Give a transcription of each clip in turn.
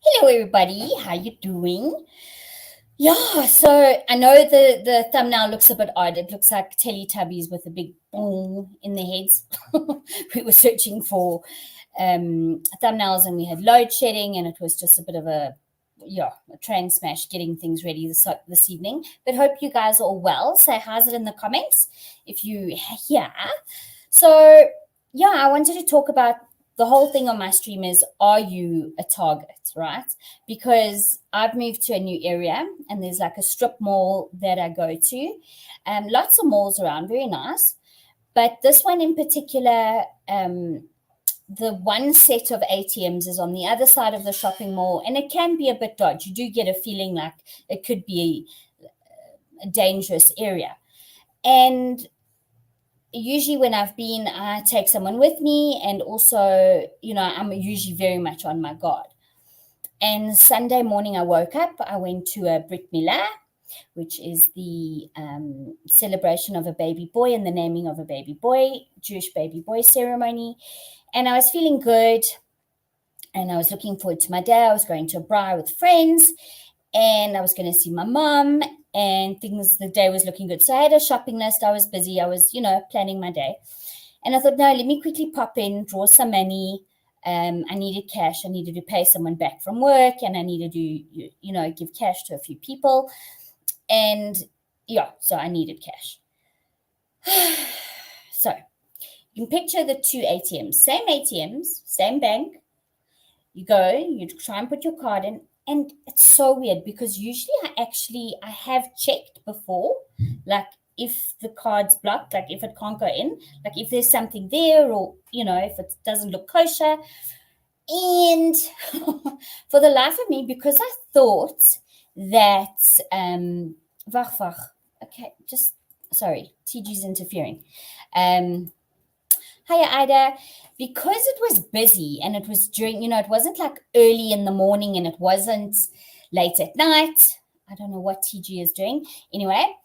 Hello, everybody. How you doing? Yeah, so I know the thumbnail looks a bit odd. It looks like Teletubbies with a big boom in their heads. We were searching for thumbnails, and we had load shedding, and it was just a bit of a train smash getting things ready this evening. But hope you guys are all well. Say how's it in the comments if you here. So yeah, I wanted to talk about the whole thing on my stream is, are you a target, right? Because I've moved to a new area and there's like a strip mall that I go to. Lots of malls around, very nice. But this one in particular, the one set of ATMs is on the other side of the shopping mall, and it can be a bit dodgy. You do get a feeling like it could be a dangerous area. And usually when I've been, I take someone with me, and also, I'm usually very much on my guard. And Sunday morning I woke up, I went to a Brit Milah, which is the celebration of a baby boy and the naming of a baby boy, Jewish baby boy ceremony. And I was feeling good, and I was looking forward to my day. I was going to a braai with friends, and I was going to see my mum, and the day was looking good. So I had a shopping list. I was busy. I was, planning my day. And I thought, no, let me quickly pop in, draw some money. I needed cash. I needed to pay someone back from work, and I needed to, give cash to a few people. And so I needed cash. So you can picture the two ATMs, same bank. You go, you try and put your card in, and it's so weird because usually I have checked before, like if the card's blocked, like if it can't go in, like if there's something there, or if it doesn't look kosher. And for the life of me, because I thought that wach. Okay, just sorry, TG's interfering. Hiya, Ida. Because it was busy and it was during, it wasn't like early in the morning and it wasn't late at night. I don't know what TG is doing. Anyway,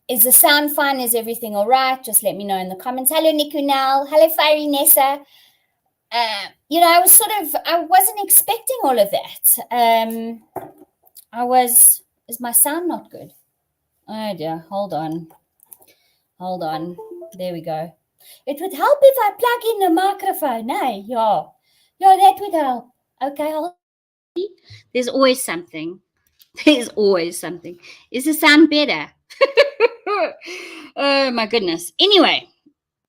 is the sound fine? Is everything all right? Just let me know in the comments. Hello, Nikunal. Hello, Fiery Nessa. I wasn't expecting all of that. Is my sound not good? Oh dear, hold on. There we go. It would help if I plug in the microphone, eh? Yeah, that would help. Okay, there's always something. Is the sound better? Oh my goodness. Anyway,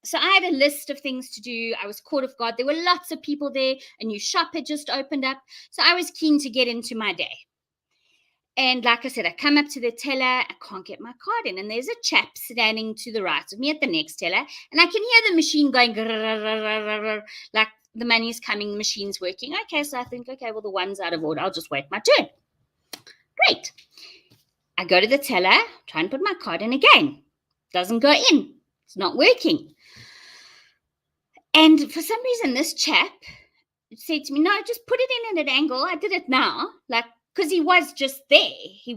so I had a list of things to do. I was caught off guard. There were lots of people there. A new shop had just opened up. So I was keen to get into my day. And like I said, I come up to the teller. I can't get my card in. And there's a chap standing to the right of me at the next teller. And I can hear the machine going, like the money's coming, the machine's working. Okay, so I think, okay, well, the one's out of order. I'll just wait my turn. Great. I go to the teller, try and put my card in again. Doesn't go in. It's not working. And for some reason, this chap said to me, no, just put it in at an angle. I did it now. Because he was just there. He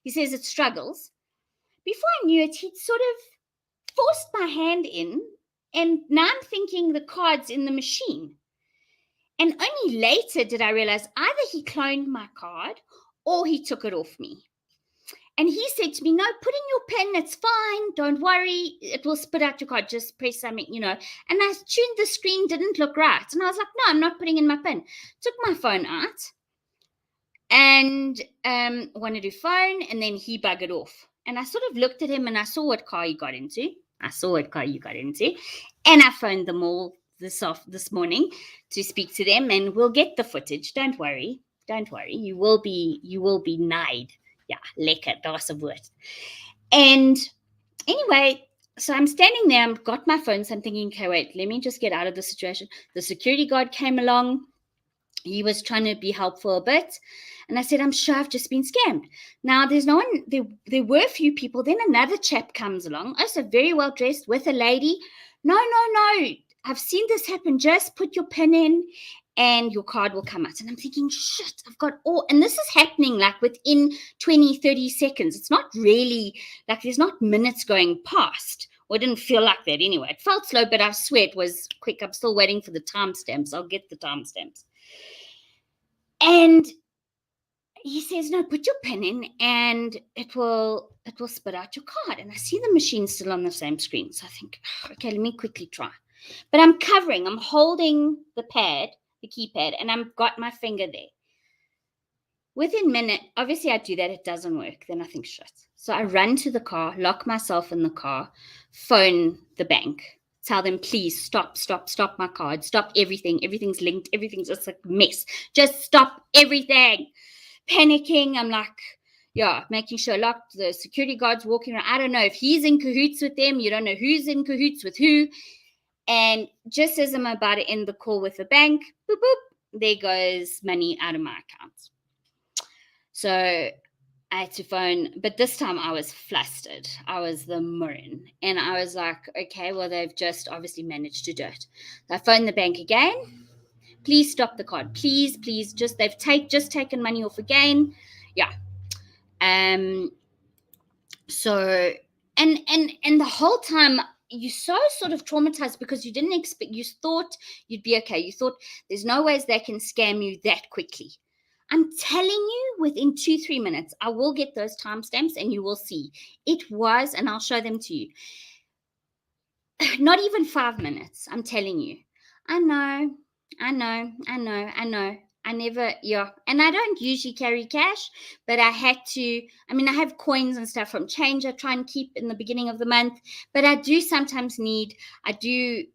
says it struggles. Before I knew it, he'd sort of forced my hand in, and now I'm thinking the card's in the machine. And only later did I realize either he cloned my card or he took it off me. And he said to me, no, put in your PIN. It's fine. Don't worry. It will spit out your card. Just press something, And I tuned the screen, didn't look right. And I was like, no, I'm not putting in my PIN. Took my phone out and wanted to phone, and then he buggered off. And I sort of looked at him and I saw what car you got into. And I phoned them all this morning to speak to them, and we'll get the footage. Don't worry. You will be nighed. Yeah, lekker, daar's 'n woord. And anyway, so I'm standing there, I've got my phone, so I'm thinking, okay, wait, let me just get out of the situation. The security guard came along. He was trying to be helpful a bit. And I said, I'm sure I've just been scammed. Now, there's no one, there were a few people. Then another chap comes along, also very well dressed, with a lady. No, I've seen this happen. Just put your PIN in and your card will come out. And I'm thinking, shit, I've got and this is happening like within 20, 30 seconds. It's not really, like there's not minutes going past Or it didn't feel like that anyway. It felt slow, but I swear it was quick. I'm still waiting for the timestamps. I'll get the timestamps. And he says, no, put your PIN in and it will spit out your card. And I see the machine still on the same screen. So I think, okay, let me quickly try. But I'm holding the keypad, and I've got my finger there. Within a minute, obviously I do that, it doesn't work. Then I think, shit. So I run to the car, lock myself in the car, phone the bank, tell them, please stop my card, stop everything. Everything's linked. Everything's just like a mess. Just stop everything. Panicking. I'm like, making sure locked. The security guard's walking around. I don't know if he's in cahoots with them. You don't know who's in cahoots with who. And just as I'm about to end the call with the bank, boop, boop, there goes money out of my account. So I had to phone, but this time I was flustered. I was the moon. And I was like, okay, well, they've just obviously managed to do it. So I phoned the bank again. Please stop the card. Please, they've just taken money off again. Yeah. So, and the whole time, you're so sort of traumatized because you didn't expect, you thought you'd be okay. You thought there's no ways they can scam you that quickly. I'm telling you, within 2-3 minutes, I will get those timestamps and you will see. It was, and I'll show them to you. Not even 5 minutes, I'm telling you. I know. I never, and I don't usually carry cash, but I had to, I have coins and stuff from change I try and keep in the beginning of the month, but I do sometimes I do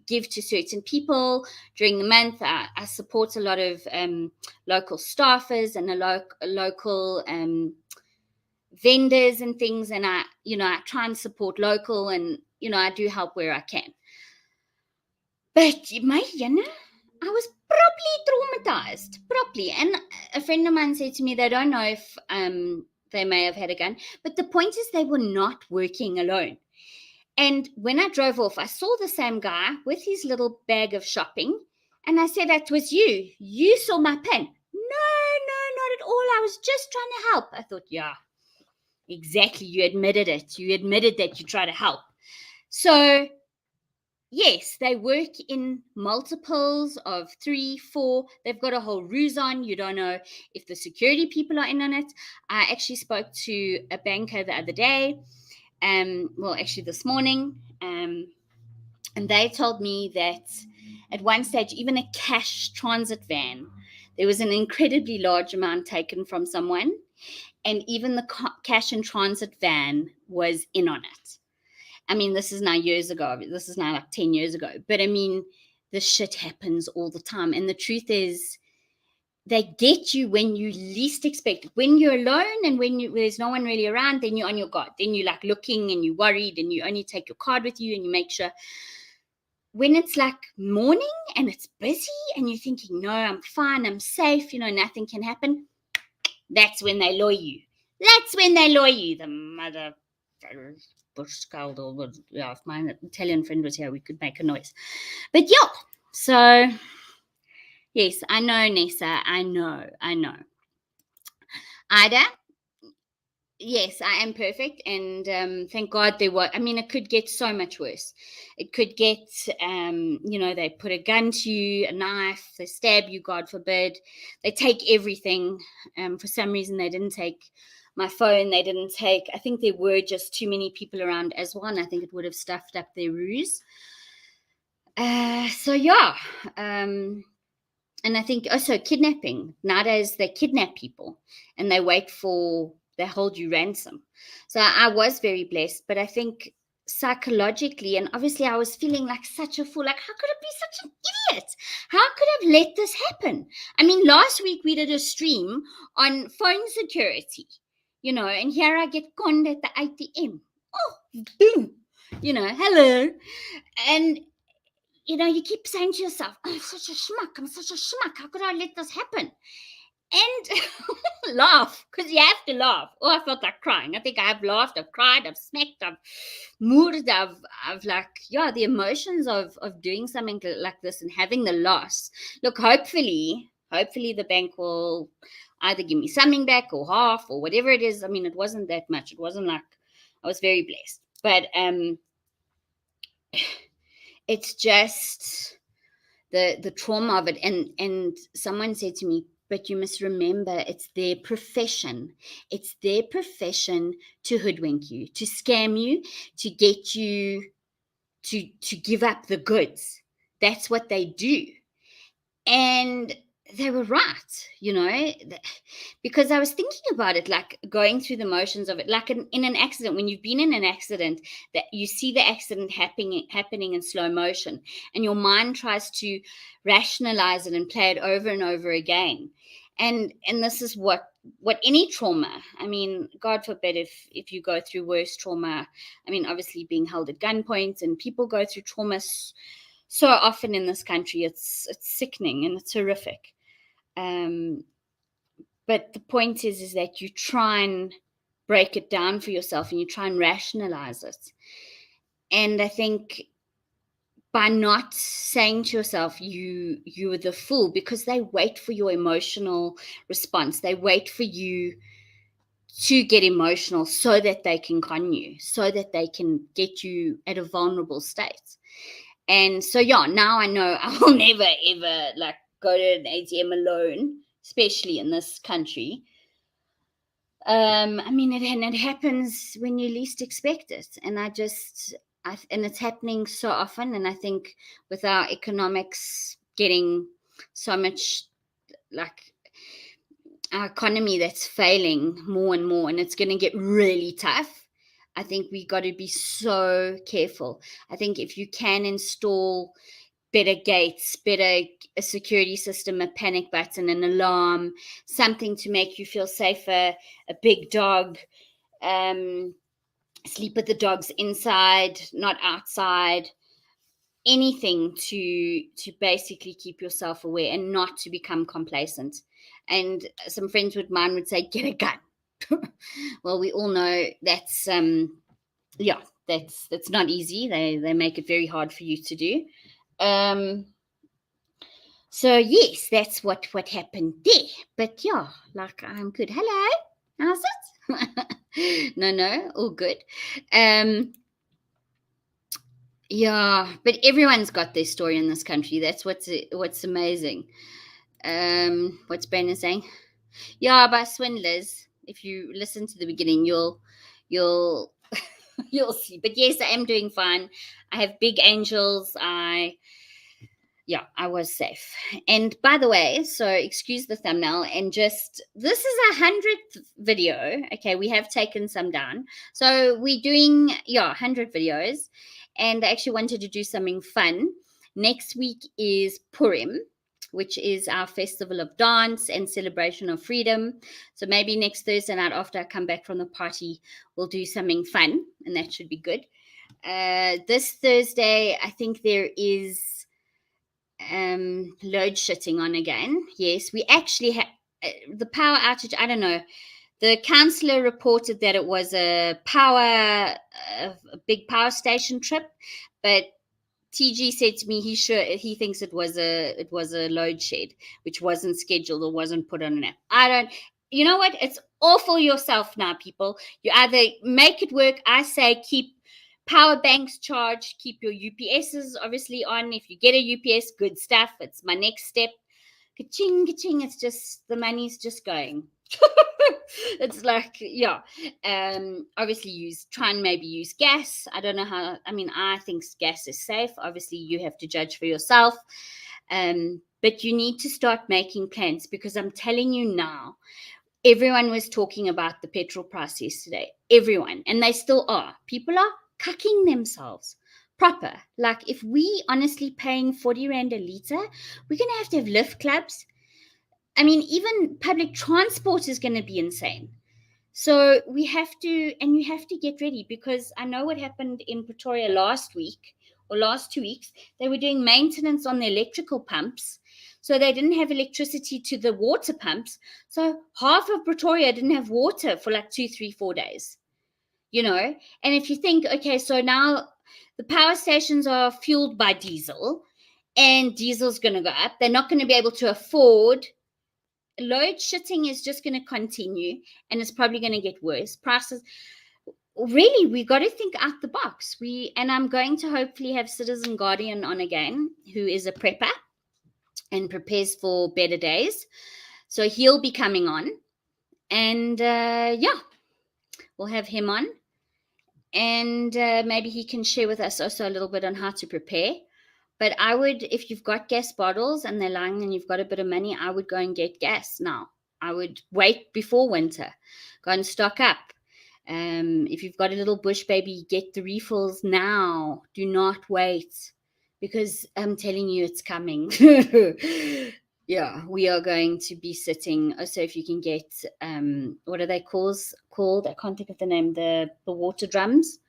give to certain people during the month. I support a lot of local staffers and local vendors and things, and I try and support local, and I do help where I can. But I was properly traumatized, and a friend of mine said to me they don't know if they may have had a gun, but the point is they were not working alone. And when I drove off, I saw the same guy with his little bag of shopping, and I said, that was you saw my PIN. No, not at all, I was just trying to help. I thought, yeah, exactly, you admitted it, that you try to help. So yes, they work in multiples of 3, 4. They've got a whole ruse on. You don't know if the security people are in on it. I actually spoke to a banker the other day, actually this morning, and they told me that at one stage, even a cash transit van, there was an incredibly large amount taken from someone, and even the cash and transit van was in on it. This is now years ago. This is now like 10 years ago. But this shit happens all the time. And the truth is, they get you when you least expect it. When you're alone and when there's no one really around, then you're on your guard. Then you're like looking and you're worried and you only take your card with you and you make sure. When it's like morning and it's busy and you're thinking, no, I'm fine, I'm safe, nothing can happen. That's when they lure you. The mother bush scald, or if my Italian friend was here, we could make a noise. But so yes, I know, Nessa, I know. Ida, yes, I am perfect, and thank God there was. It could get so much worse. It could get, they put a gun to you, a knife, they stab you, God forbid. They take everything. For some reason, they didn't take my phone. They didn't take, I think there were just too many people around as well. I think it would have stuffed up their ruse. And I think also kidnapping. Nowadays, they kidnap people and they hold you ransom. So I was very blessed, but I think psychologically, and obviously I was feeling like such a fool. Like, how could I be such an idiot? How could I have let this happen? Last week we did a stream on phone security, and here I get conned at the ATM. Oh, boom, hello. And you keep saying to yourself, I'm such a schmuck. How could I let this happen? And laugh, because you have to laugh. Oh, I felt like crying. I think I have laughed, I've cried, I've smacked, I've moved, I've the emotions of doing something like this and having the loss. Look, hopefully the bank will either give me something back or half or whatever it is. It wasn't that much. It wasn't like, I was very blessed. But it's just the trauma of it. And someone said to me, but you must remember, it's their profession. It's their profession to hoodwink you, to scam you, to get you to give up the goods. That's what they do. And they were right, because I was thinking about it, like going through the motions of it, like in an accident. When you've been in an accident, that you see the accident happening in slow motion, and your mind tries to rationalize it and play it over and over again. And this is what any trauma, I mean, God forbid if you go through worse trauma. I mean, obviously being held at gunpoint, and people go through trauma so often in this country. It's sickening and it's horrific. But the point is that you try and break it down for yourself, and you try and rationalize it. And I think by not saying to yourself you were the fool, because they wait for your emotional response, they wait for you to get emotional so that they can con you, so that they can get you at a vulnerable state. And so, now I know I will never, ever like go to an ATM alone, especially in this country. I mean, it happens when you least expect it. And and it's happening so often. And I think with our economics getting so much, like our economy that's failing more and more, and it's going to get really tough. I think we got to be so careful. I think if you can install better gates, better a security system, a panic button, an alarm, something to make you feel safer, a big dog, sleep with the dogs inside, not outside, anything to basically keep yourself aware and not to become complacent. And some friends of mine would say, get a gun. Well, we all know that's that's not easy. They make it very hard for you to do. So yes, that's what happened there. But like, I'm good. Hello, how's it? No, all good. But everyone's got their story in this country. That's what's amazing. What's Brandon saying? By swindlers. If you listen to the beginning, you'll you'll see. But yes, I am doing fine. I have big angels. I was safe. And by the way, so excuse the thumbnail, and just, this is 100th video. Okay, we have taken some down. So we're doing 100 videos, and I actually wanted to do something fun. Next week is Purim, which is our festival of dance and celebration of freedom. So maybe next Thursday night after I come back from the party, we'll do something fun, and that should be good. This Thursday, I think there is load shedding on again. Yes, we actually had the power outage. I don't know. The councillor reported that it was a big power station trip, but TG said to me he thinks it was a load shed, which wasn't scheduled or wasn't put on an app. I don't. You know what? It's all for yourself now, people. You either make it work. I say keep power banks charged, keep your UPSs obviously on. If you get a UPS, good stuff. It's my next step. Ka-ching, ka-ching. It's just, the money's just going. It's like, obviously try and maybe use gas. I don't know how. I mean, I think gas is safe. Obviously, you have to judge for yourself. But you need to start making plans, because I'm telling you now, everyone was talking about the petrol price yesterday. Everyone. And they still are. People are cucking themselves proper. Like, if we honestly paying 40 Rand a litre, we're going to have lift clubs. I mean, even public transport is going to be insane. So we have to, and you have to get ready, because I know what happened in Pretoria last week or last 2 weeks. They were doing maintenance on the electrical pumps. So they didn't have electricity to the water pumps. So half of Pretoria didn't have water for like 2, 3, 4 days. And if you think, okay, so now the power stations are fueled by diesel, and diesel's going to go up. They're not going to be able to afford. Load shedding is just going to continue, and it's probably going to get worse. Prices, really, we got to think out the box. And I'm going to hopefully have Citizen Guardian on again, who is a prepper and prepares for better days. So he'll be coming on, and we'll have him on, and maybe he can share with us also a little bit on how to prepare. But I would, if you've got gas bottles and they're lying and you've got a bit of money, I would go and get gas now. I would wait before winter, go and stock up. If you've got a little bush baby, get the refills now. Do not wait, because I'm telling you, it's coming. Yeah, we are going to be sitting. Also, if you can get, what are they called? I can't think of the name. The water drums,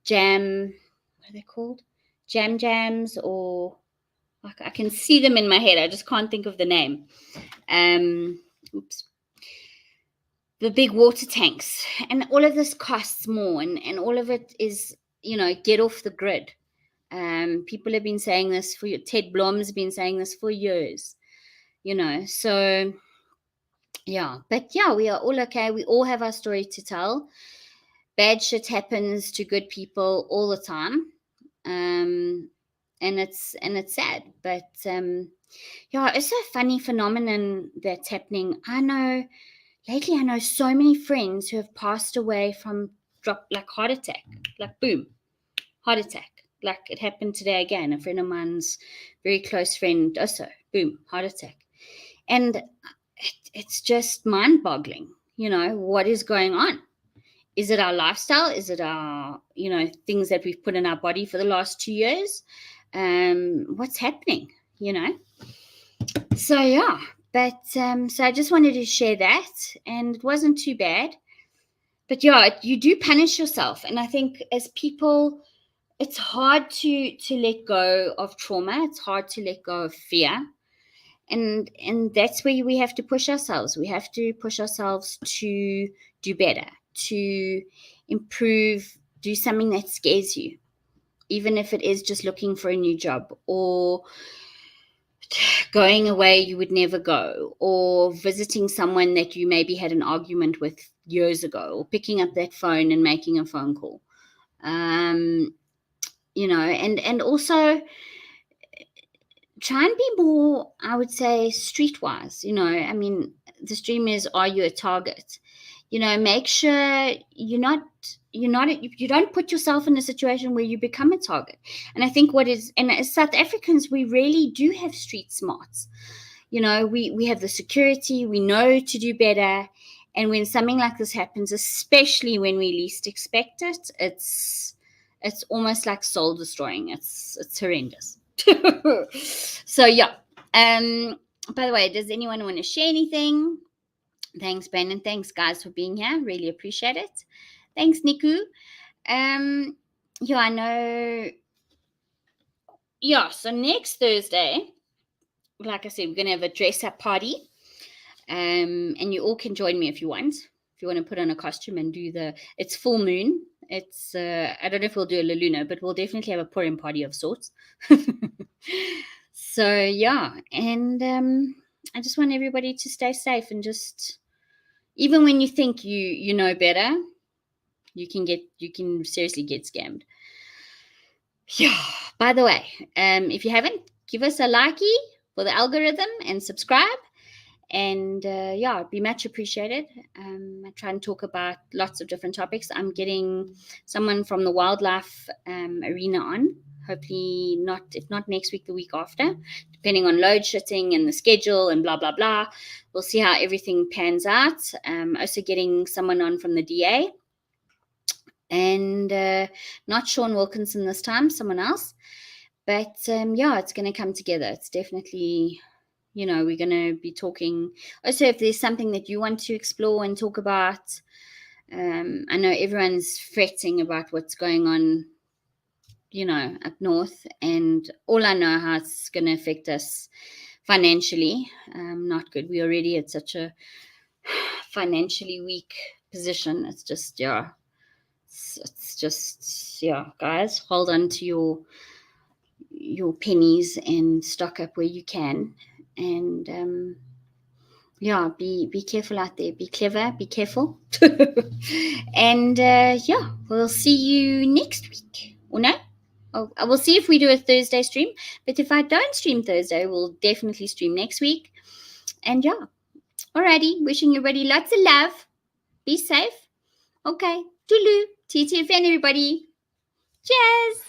jam. What are they called? Jams, or I can see them in my head. I just can't think of the name. Oops. The big water tanks, and all of this costs more, and all of it is, get off the grid. People have been saying this for Ted Blom's been saying this for years, so yeah. But yeah, we are all okay. We all have our story to tell. Bad shit happens to good people all the time, and it's sad. But yeah, it's a funny phenomenon that's happening. Lately, I know so many friends who have passed away from heart attack, boom, heart attack. Like it happened today again. A friend of mine's very close friend also, boom, heart attack. And it's just mind-boggling, what is going on. Is it our lifestyle? Is it our, things that we've put in our body for the last 2 years? What's happening, So, yeah. But so I just wanted to share that, and it wasn't too bad. But yeah, you do punish yourself, and I think as people, it's hard to let go of trauma. It's hard to let go of fear, and that's where we have to push ourselves. We have to push ourselves to do better, to improve, do something that scares you, even if it is just looking for a new job, or going away you would never go, or visiting someone that you maybe had an argument with years ago, or picking up that phone and making a phone call. And also try and be more, I would say, streetwise. The stream is, are you a target? Make sure you don't put yourself in a situation where you become a target. And I think and as South Africans, we really do have street smarts. We have the security, we know to do better. And when something like this happens, especially when we least expect it, it's almost like soul destroying. It's horrendous. So yeah. By the way, does anyone want to share anything? Thanks, Brandon. Thanks, guys, for being here. Really appreciate it. Thanks, Niku. Yeah, I know. Yeah, so next Thursday, like I said, we're going to have a dress-up party. And you all can join me if you want. If you want to put on a costume and it's full moon. It's, I don't know if we'll do a La Luna, but we'll definitely have a Purim party of sorts. So, yeah. And I just want everybody to stay safe, and just, even when you think you know better, you can seriously get scammed. Yeah. By the way, if you haven't, give us a likey for the algorithm and subscribe. And yeah, it'd be much appreciated. I try and talk about lots of different topics. I'm getting someone from the wildlife arena on. Hopefully if not next week, the week after, depending on load shedding and the schedule and blah, blah, blah. We'll see how everything pans out. Also getting someone on from the DA. And not Sean Wilkinson this time, someone else. But yeah, it's going to come together. It's definitely, we're going to be talking. Also, if there's something that you want to explore and talk about, I know everyone's fretting about what's going on, up north. And all I know how it's going to affect us financially. Not good. We're already at such a financially weak position. It's just, yeah. It's just, yeah, guys, hold on to your pennies and stock up where you can. And Yeah, be careful out there. Be clever. Be careful. And yeah, we'll see you next week. Or no? Oh, I will see if we do a Thursday stream. But if I don't stream Thursday, we'll definitely stream next week. And yeah, alrighty. Wishing everybody lots of love. Be safe. Okay. Toodaloo. TTFN, everybody. Cheers.